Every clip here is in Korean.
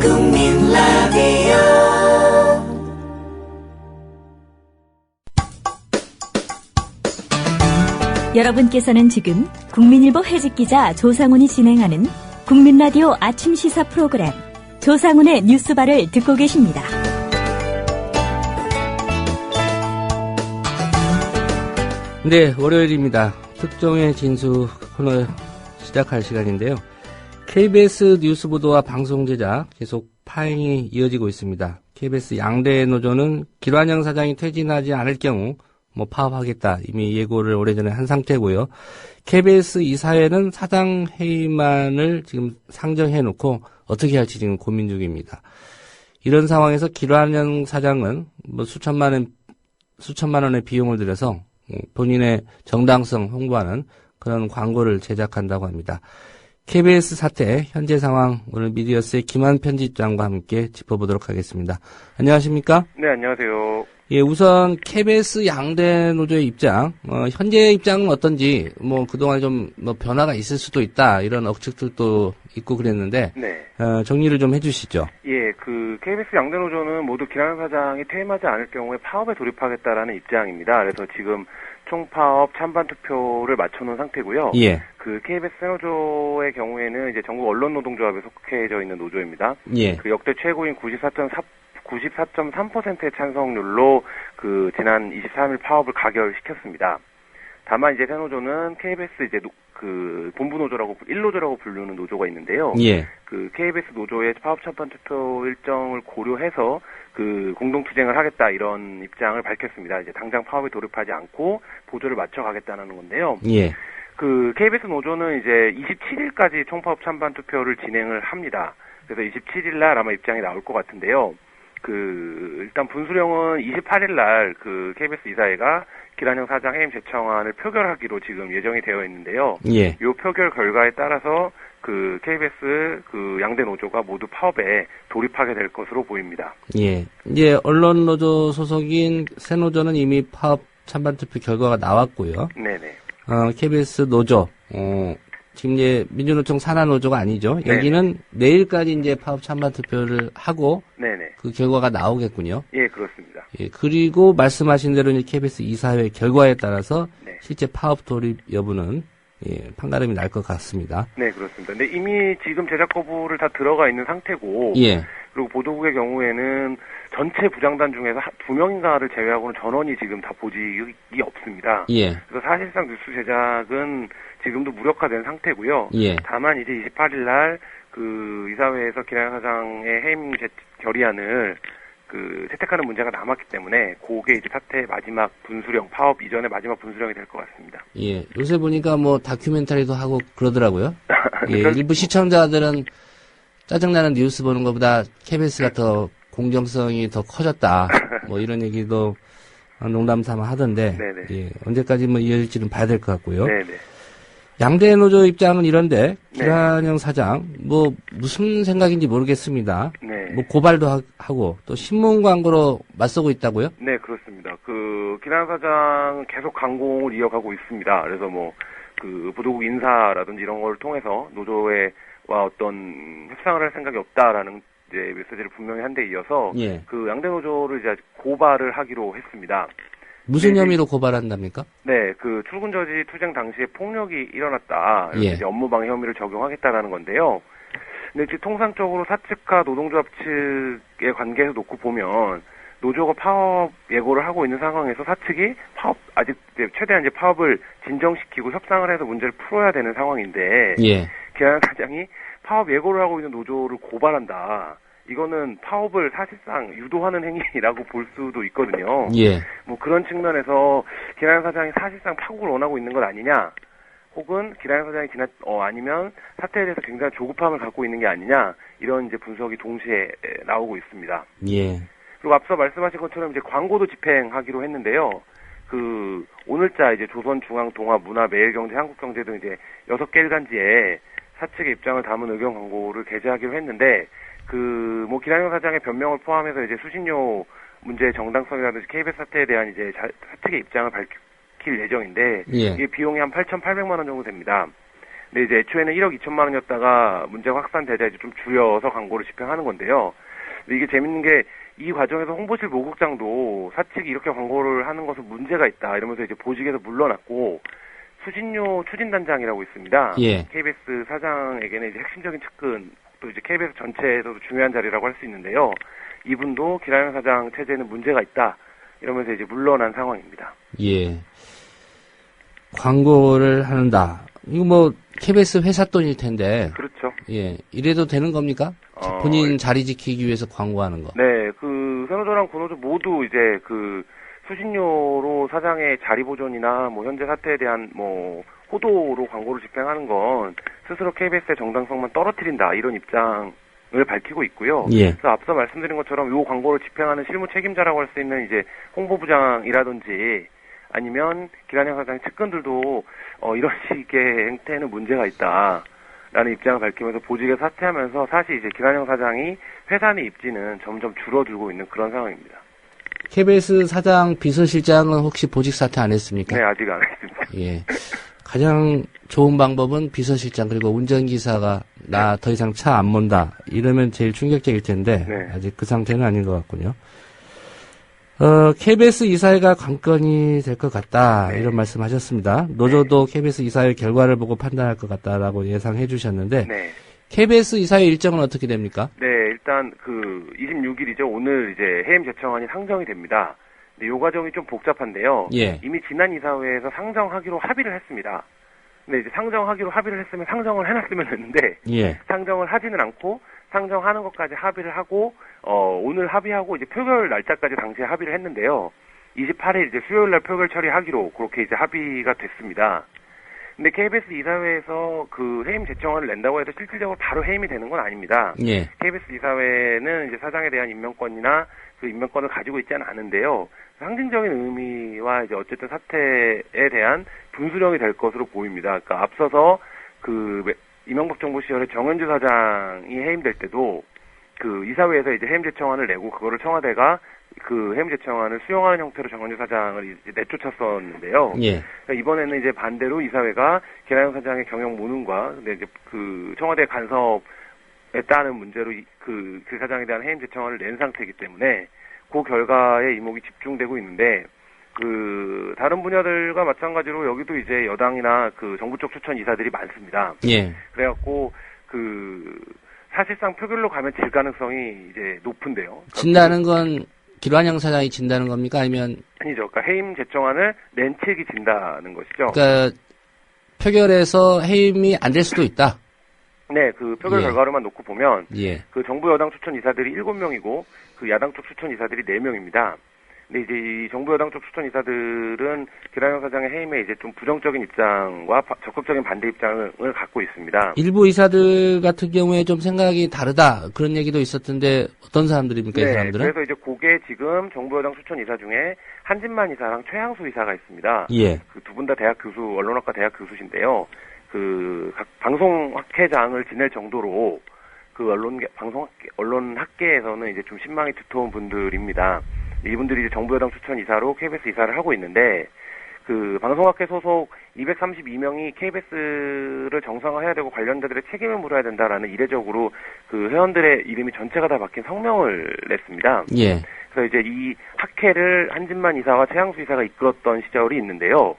국민 라디오. 여러분께서는 지금 국민일보 해직기자 조상훈이 진행하는 국민라디오 아침 시사 프로그램 조상훈의 뉴스바를 듣고 계십니다. 네, 월요일입니다. 특종의 진수 코너 시작할 시간인데요. KBS 뉴스 보도와 방송 제작 계속 파행이 이어지고 있습니다. KBS 양대 노조는 김환영 사장이 퇴진하지 않을 경우 파업하겠다 이미 예고를 오래전에 한 상태고요. KBS 이사회는 사장 회의만을 지금 상정해 놓고 어떻게 할지 지금 고민 중입니다. 이런 상황에서 김환영 사장은 수천만 원의 비용을 들여서 본인의 정당성 홍보하는 그런 광고를 제작한다고 합니다. KBS 사태 현재 상황 오늘 미디어스의 김한 편집장과 함께 짚어보도록 하겠습니다. 안녕하십니까? 네, 안녕하세요. 예, 우선 KBS 양대 노조의 입장, 현재 입장은 어떤지, 그동안 좀 변화가 있을 수도 있다 이런 억측들도 있고 그랬는데, 네. 정리를 좀 해주시죠. 예, KBS 양대 노조는 모두 김환영 사장이 퇴임하지 않을 경우에 파업에 돌입하겠다라는 입장입니다. 그래서 지금 총파업 찬반 투표를 맞춰놓은 상태고요. 예. KBS 새노조의 경우에는 이제 전국 언론노동조합에 속해져 있는 노조입니다. 예. 역대 최고인 94.3%의 찬성률로 지난 23일 파업을 가결시켰습니다. 다만 이제 새노조는 KBS 본부 노조라고 1노조라고 부르는 노조가 있는데요. 예. KBS 노조의 파업 찬반 투표 일정을 고려해서 공동 투쟁을 하겠다 이런 입장을 밝혔습니다. 이제 당장 파업에 돌입하지 않고 보조를 맞춰 가겠다는 건데요. 예. KBS 노조는 이제 27일까지 총파업 찬반 투표를 진행을 합니다. 그래서 27일 날 아마 입장이 나올 것 같은데요. 일단 분수령은 28일 날 KBS 이사회가 김환영 사장 해임 제청안을 표결하기로 지금 예정이 되어 있는데요. 예. 요 표결 결과에 따라서 KBS 양대 노조가 모두 파업에 돌입하게 될 것으로 보입니다. 예. 이제 언론 노조 소속인 새노조는 이미 파업 찬반 투표 결과가 나왔고요. 네네. KBS 노조, 지금 이제 민주노총 산하 노조가 아니죠. 네네. 여기는 내일까지 이제 파업 찬반 투표를 하고 네네. 그 결과가 나오겠군요. 예, 그렇습니다. 예, 그리고 말씀하신 대로 이제 KBS 이사회 결과에 따라서 네. 실제 파업 돌입 여부는 판가름이 날 것 같습니다. 네, 그렇습니다. 근데 이미 지금 제작 거부를 다 들어가 있는 상태고, 예. 그리고 보도국의 경우에는 전체 부장단 중에서 2명인가를 제외하고는 전원이 지금 다 보직이 없습니다. 예. 그래서 사실상 뉴스 제작은 지금도 무력화된 상태고요. 예. 다만 이제 28일 날 이사회에서 김환영 사장의 해임 결의안을 채택하는 문제가 남았기 때문에 그게 이제 사태의 마지막 분수령, 파업 이전의 마지막 분수령이 될 것 같습니다. 예. 요새 보니까 다큐멘터리도 하고 그러더라고요. 예. 일부 시청자들은 짜증나는 뉴스 보는 것보다 KBS가 더 공정성이 더 커졌다. 이런 얘기도 농담 삼아 하던데. 네네. 예. 언제까지 이어질지는 봐야 될 것 같고요. 네네. 양대 노조 입장은 이런데, 네. 김환영 사장, 무슨 생각인지 모르겠습니다. 네. 고발도 하고, 또 신문 광고로 맞서고 있다고요? 네, 그렇습니다. 김환영 사장은 계속 강공을 이어가고 있습니다. 그래서 보도국 인사라든지 이런 걸 통해서 노조와 어떤 협상을 할 생각이 없다라는 이제 메시지를 분명히 한 데 이어서, 예. 양대 노조를 이제 고발을 하기로 했습니다. 무슨 네, 혐의로 고발한답니까? 네, 출근 저지 투쟁 당시에 폭력이 일어났다. 이렇게 예. 이제 업무방해 혐의를 적용하겠다라는 건데요. 근데 이제 통상적으로 사측과 노동조합 측의 관계에서 놓고 보면 노조가 파업 예고를 하고 있는 상황에서 사측이 아직 최대한 이제 파업을 진정시키고 협상을 해서 문제를 풀어야 되는 상황인데, 예. 김환영 사장이 파업 예고를 하고 있는 노조를 고발한다. 이거는 파업을 사실상 유도하는 행위라고 볼 수도 있거든요. 예. 그런 측면에서 김환영 사장이 사실상 파국을 원하고 있는 것 아니냐, 혹은 김환영 사장이 아니면 사태에 대해서 굉장히 조급함을 갖고 있는 게 아니냐, 이런 이제 분석이 동시에 나오고 있습니다. 예. 그리고 앞서 말씀하신 것처럼 이제 광고도 집행하기로 했는데요. 오늘자 이제 조선중앙동아문화 매일경제 한국경제 등 이제 6개 일간지에 사측의 입장을 담은 의견 광고를 게재하기로 했는데, 김환영 사장의 변명을 포함해서 이제 수신료 문제의 정당성이라든지 KBS 사태에 대한 이제 사측의 입장을 밝힐 예정인데, 예. 이게 비용이 한 8,800만 원 정도 됩니다. 근데 이제 애초에는 1억 2천만 원이었다가 문제가 확산되자 이제 좀 줄여서 광고를 집행하는 건데요. 근데 이게 재밌는 게 이 과정에서 홍보실 모국장도 사측이 이렇게 광고를 하는 것은 문제가 있다 이러면서 이제 보직에서 물러났고 수진료 추진단장이라고 있습니다. 예. KBS 사장에게는 이제 핵심적인 측근 또 이제 KBS 전체에서도 중요한 자리라고 할 수 있는데요. 이분도 기라영 사장 체제는 문제가 있다 이러면서 이제 물러난 상황입니다. 예. 광고를 한다. 이거 뭐 KBS 회사 돈일 텐데. 그렇죠. 예. 이래도 되는 겁니까? 본인 자리 지키기 위해서 광고하는 거. 네, 그 선호도랑 군호도 모두 이제 그 수신료로 사장의 자리 보존이나 뭐 현재 사태에 대한 뭐 호도로 광고를 집행하는 건 스스로 KBS의 정당성만 떨어뜨린다 이런 입장을 밝히고 있고요. 예. 그래서 앞서 말씀드린 것처럼 이 광고를 집행하는 실무 책임자라고 할 수 있는 이제 홍보부장이라든지 아니면 기란영 사장 측근들도 이런 식의 행태에는 문제가 있다라는 입장을 밝히면서 보직에 사퇴하면서 사실 이제 기란영 사장이 회사 내 입지는 점점 줄어들고 있는 그런 상황입니다. KBS 사장 비서실장은 혹시 보직 사퇴 안 했습니까? 네, 아직 안 했습니다. 예. 가장 좋은 방법은 비서실장 그리고 운전기사가 나 더 이상 차 안 mon다 이러면 제일 충격적일 텐데 네. 아직 그 상태는 아닌 것 같군요. KBS 이사회가 관건이 될 것 같다 네. 이런 말씀하셨습니다. 노조도 KBS 이사회 결과를 보고 판단할 것 같다라고 예상해 주셨는데 네. KBS 이사회 일정은 어떻게 됩니까? 네, 일단 그 26일이죠. 오늘 이제 해임 제청안이 상정이 됩니다. 근데 이 과정이 좀 복잡한데요. 예. 이미 지난 이사회에서 상정하기로 합의를 했습니다. 근데 이제 상정하기로 합의를 했으면 상정을 해놨으면 됐는데 예. 상정을 하지는 않고 상정하는 것까지 합의를 하고 오늘 합의하고 이제 표결 날짜까지 당시에 합의를 했는데요. 28일 이제 수요일 날 표결 처리하기로 그렇게 이제 합의가 됐습니다. 근데 KBS 이사회에서 그 해임 제청안을 낸다고 해서 실질적으로 바로 해임이 되는 건 아닙니다. 예. KBS 이사회는 이제 사장에 대한 임명권이나 그 임명권을 가지고 있지는 않은데요. 상징적인 의미와 이제 어쨌든 사태에 대한 분수령이 될 것으로 보입니다. 그러니까 앞서서 그 이명박 정부 시절에 정현주 사장이 해임될 때도 그 이사회에서 이제 해임 제청안을 내고 그거를 청와대가 그 해임 제청안을 수용하는 형태로 정현주 사장을 이제 내쫓았었는데요. 예. 그러니까 이번에는 이제 반대로 이사회가 계나영 사장의 경영 무능과 근데 이제 그 청와대 간섭에 따른 문제로 그 사장에 대한 해임 제청안을 낸 상태이기 때문에 그 결과에 이목이 집중되고 있는데 그 다른 분야들과 마찬가지로 여기도 이제 여당이나 그 정부 쪽 추천 이사들이 많습니다. 예. 그래갖고 그 사실상 표결로 가면 질 가능성이 이제 높은데요. 그러니까 진다는 건 기란영 사장이 진다는 겁니까? 아니면 아니죠. 그러니까 해임 제청안을 낸 책이 진다는 것이죠. 그러니까 표결에서 해임이 안 될 수도 있다. 네, 그 표결 예. 결과로만 놓고 보면 예. 그 정부 여당 추천 이사들이 7명이고 그 야당 쪽 추천 이사들이 4명입니다. 근데 이제 이 정부 여당 쪽 추천 이사들은 기란영 사장의 해임에 이제 좀 부정적인 입장과 적극적인 반대 입장을 갖고 있습니다. 일부 이사들 같은 경우에 좀 생각이 다르다 그런 얘기도 있었던데 어떤 사람들입니까? 이 사람들은? 그래서 이제 그게 지금 정부 여당 추천 이사 중에 한진만 이사랑 최향수 이사가 있습니다. 예. 그 두 분 다 대학 교수, 언론학과 대학 교수신데요. 그 각 방송학회장을 지낼 정도로 그 언론학계에서는 이제 좀 신망이 두터운 분들입니다. 이분들이 이제 정부 여당 추천 이사로 KBS 이사를 하고 있는데 그 방송학회 소속 232명이 KBS를 정상화해야 되고 관련자들의 책임을 물어야 된다라는 이례적으로 그 회원들의 이름이 전체가 다 바뀐 성명을 냈습니다. 예. 그래서 이제 이 학회를 한진만 이사와 최향수 이사가 이끌었던 시절이 있는데요.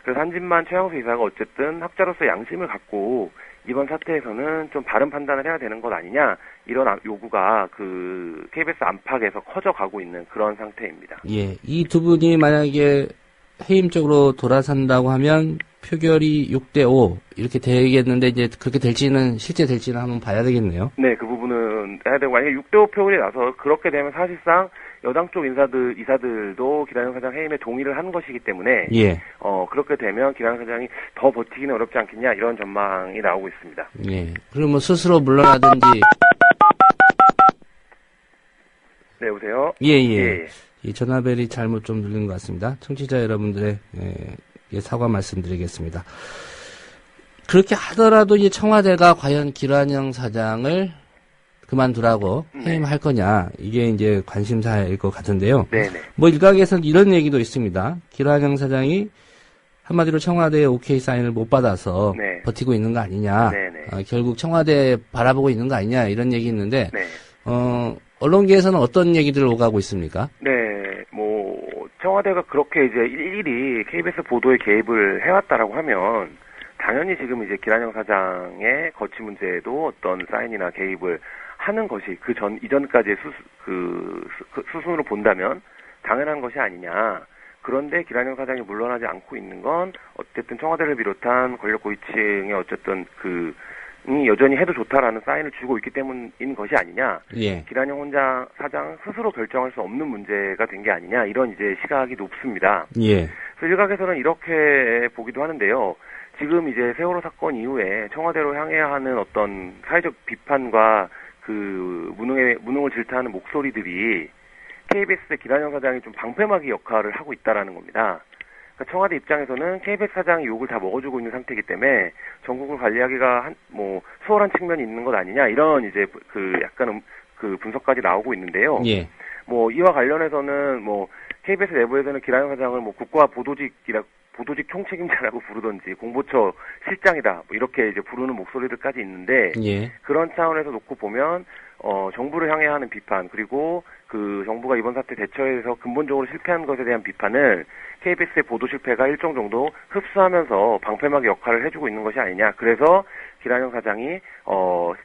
그래서 한진만 최향수 이사가 어쨌든 학자로서 양심을 갖고 이번 사태에서는 좀 바른 판단을 해야 되는 것 아니냐 이런 요구가 그 KBS 안팎에서 커져가고 있는 그런 상태입니다. 예. 이 두 분이 만약에 해임 쪽으로 돌아선다고 하면 표결이 6대5 이렇게 되겠는데 이제 그렇게 될지는 실제 될지는 한번 봐야 되겠네요. 네, 그 부분은 해야 되고 만약에 6대5 표결이 나서 그렇게 되면 사실상 여당 쪽 이사들도 기란영 사장 해임에 동의를 한 것이기 때문에 예. 그렇게 되면 기란영 사장이 더 버티기는 어렵지 않겠냐 이런 전망이 나오고 있습니다. 예. 그럼 뭐 스스로 물러나든지. 네, 여보세요? 예. 예. 이 전화벨이 잘못 좀 눌린 것 같습니다. 청취자 여러분들의 사과 말씀드리겠습니다. 그렇게 하더라도 이제 청와대가 과연 기란영 사장을 그만두라고 해임할 거냐 이게 이제 관심사일 것 같은데요. 네네. 뭐 일각에서는 이런 얘기도 있습니다. 기란영 사장이 한마디로 청와대의 오케이 사인을 못 받아서 네. 버티고 있는 거 아니냐. 네네. 결국 청와대 바라보고 있는 거 아니냐 이런 얘기 있는데 네. 언론계에서는 어떤 얘기들을 오가고 있습니까? 네, 뭐 청와대가 그렇게 이제 일일이 KBS 보도에 개입을 해왔다라고 하면 당연히 지금 이제 기란영 사장의 거취 문제에도 어떤 사인이나 개입을 하는 것이 이전까지의 수순으로 본다면 당연한 것이 아니냐. 그런데 기란영 사장이 물러나지 않고 있는 건 어쨌든 청와대를 비롯한 권력 고위층의 어쨌든 이 여전히 해도 좋다라는 사인을 주고 있기 때문인 것이 아니냐. 예. 기란영 사장 스스로 결정할 수 없는 문제가 된 게 아니냐. 이런 이제 시각이 높습니다. 예. 그래서 일각에서는 이렇게 보기도 하는데요. 지금 이제 세월호 사건 이후에 청와대로 향해야 하는 어떤 사회적 비판과 무능을 질타하는 목소리들이 KBS의 기란영 사장이 좀 방패막이 역할을 하고 있다라는 겁니다. 그러니까 청와대 입장에서는 KBS 사장이 욕을 다 먹어주고 있는 상태이기 때문에 전국을 관리하기가 수월한 측면이 있는 것 아니냐 이런 이제 약간 분석까지 나오고 있는데요. 예. 이와 관련해서는 KBS 내부에서는 기란영 사장을 국가 보도직 총책임자라고 부르던지 공보처 실장이다 이렇게 이제 부르는 목소리들까지 있는데 예. 그런 차원에서 놓고 보면 정부를 향해 하는 비판 그리고 정부가 이번 사태 대처에서 근본적으로 실패한 것에 대한 비판을 KBS의 보도 실패가 일정 정도 흡수하면서 방패막의 역할을 해주고 있는 것이 아니냐. 그래서 기란영 사장이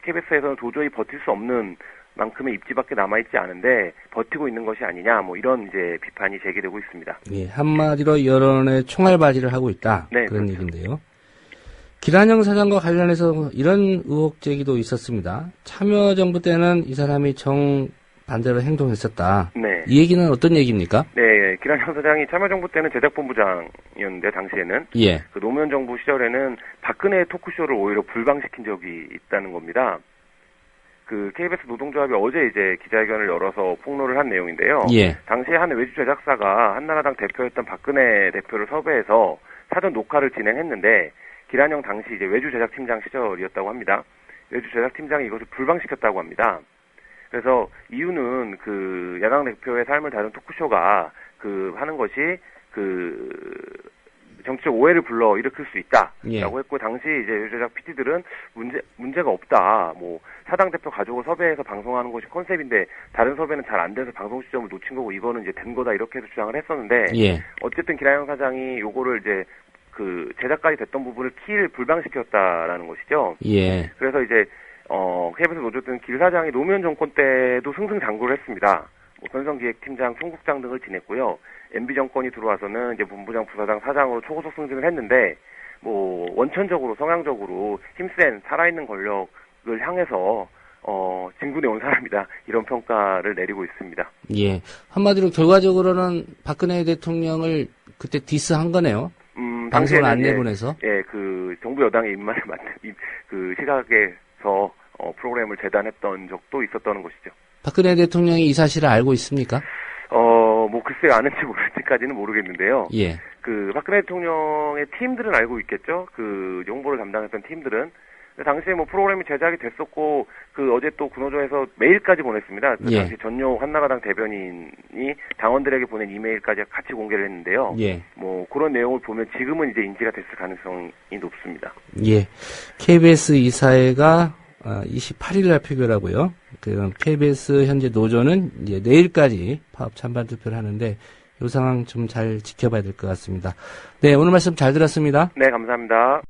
KBS에서는 도저히 버틸 수 없는 만큼의 입지밖에 남아있지 않은데 버티고 있는 것이 아니냐. 이런 이제 비판이 제기되고 있습니다. 예, 한마디로 여론의 총알바지를 하고 있다. 네, 그런 그렇죠. 얘기인데요. 기란영 사장과 관련해서 이런 의혹 제기도 있었습니다. 참여정부 때는 이 사람이 정반대로 행동했었다. 네. 이 얘기는 어떤 얘기입니까? 네, 기란영 사장이 참여정부 때는 제작본부장이었는데 당시에는 예. 노무현 정부 시절에는 박근혜 토크쇼를 오히려 불방시킨 적이 있다는 겁니다. KBS 노동조합이 어제 이제 기자회견을 열어서 폭로를 한 내용인데요. 예. 당시에 한 외주 제작사가 한나라당 대표였던 박근혜 대표를 섭외해서 사전 녹화를 진행했는데 기란영 당시 이제 외주 제작팀장 시절이었다고 합니다. 외주 제작팀장이 이것을 불방시켰다고 합니다. 그래서 이유는 야당 대표의 삶을 다룬 토크쇼가 하는 것이 정치적 오해를 불러일으킬 수 있다라고 예. 했고 당시 이제 외주 제작 PD들은 문제가 없다. 사당 대표 가족을 섭외해서 방송하는 것이 컨셉인데 다른 섭외는 잘 안 돼서 방송 시점을 놓친 거고 이거는 이제 된 거다 이렇게 해서 주장을 했었는데 예. 어쨌든 기란영 사장이 요거를 이제 제작까지 됐던 부분을 키를 불방시켰다라는 것이죠. 예. 그래서 이제 KBS 노조든 길 사장이 노무현 정권 때도 승승장구를 했습니다. 편성기획팀장, 총국장 등을 지냈고요. MB 정권이 들어와서는 이제 본부장, 부사장, 사장으로 초고속 승진을 했는데 원천적으로 성향적으로 힘센 살아있는 권력을 향해서 진군해 온 사람이다. 이런 평가를 내리고 있습니다. 예. 한마디로 결과적으로는 박근혜 대통령을 그때 디스한 거네요. 방송을 안 내보내서. 예, 정부 여당의 입맛에 맞는 시각에서 프로그램을 재단했던 적도 있었다는 것이죠. 박근혜 대통령이 이 사실을 알고 있습니까? 글쎄요, 아는지 모를지까지는 모르겠는데요. 예. 박근혜 대통령의 팀들은 알고 있겠죠? 정보를 담당했던 팀들은. 당시에 프로그램이 제작이 됐었고, 어제 또 군호조에서 메일까지 보냈습니다. 예. 당시 전용 한나라당 대변인이 당원들에게 보낸 이메일까지 같이 공개를 했는데요. 예. 그런 내용을 보면 지금은 이제 인지가 됐을 가능성이 높습니다. 예. KBS 이사회가 28일날 표결하고요. KBS 현재 노조는 이제 내일까지 파업 찬반 투표를 하는데 이 상황 좀 잘 지켜봐야 될 것 같습니다. 네, 오늘 말씀 잘 들었습니다. 네, 감사합니다.